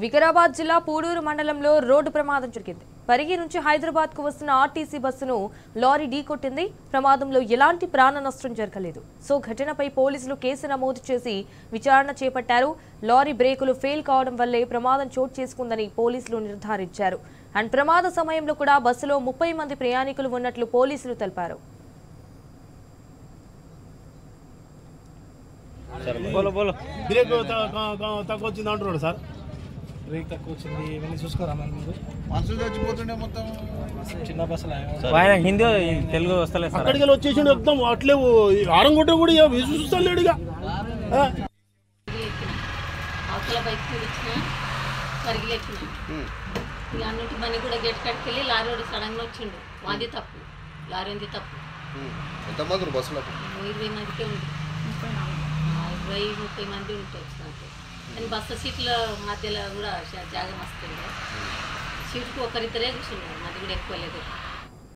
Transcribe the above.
వికారాబాద్ జిల్లా పూడూరు మండలంలో రోడ్డు ప్రమాదం జరిగింది. పరిగి నుంచి హైదరాబాద్ కు వస్తున్న ఆర్టీసీ బస్సును లారీ ఢీకొట్టింది. ప్రమాదంలో ఎలాంటి ప్రాణ నష్టం జరగలేదు. సో ఘటనపై పోలీసులు కేసు నమోదు చేసి విచారణ చేపట్టారు. లారీ బ్రేకులు ఫెయిల్ కావడం వల్లే ప్రమాదం చోటు చేసుకుందని పోలీసులు నిర్ధారించారు. అండ్ ప్రమాద సమయంలో కూడా బస్సులో 30 మంది ప్రయాణికులు ఉన్నట్లు పోలీసులు తెలిపారు. బ్రేక్ తక్కువ వచ్చింది అంటున్నాడు సార్. బ్రేక్ తక్కువ వచ్చింది ఇవన్నీ చూసుకోరా మరి మీరు మనుషులు చచ్చిపోతుండే మొత్తం చిన్న బస్సులు హిందీ తెలుగు వస్తలేదు సార్. అక్కడికి వచ్చేసిండు మొత్తం అట్లే ఆరంగుట్ట కూడా చూస్తాడు ఇక అవతల బైక్ కూర్చున్నా పరిగిలెక్కిన ఇక అన్నింటి బండి కూడా గేట్ కట్టుకు వెళ్ళి లారీ వాడు సడన్గా వచ్చిండు. వాది తప్పు, లారీ ఉంది తప్పు. ఎంతమంది బస్సులో 20 మందికే ఉంది, 20-30 మంది ఉంటే వచ్చినట్టు. కానీ బస్సు సీట్ల మధ్యలో కూడా జాగం వస్తుండే. సీటుకు ఒకరిద్దరే కూర్చున్నారు, అది కూడా ఎక్కువ లేదు.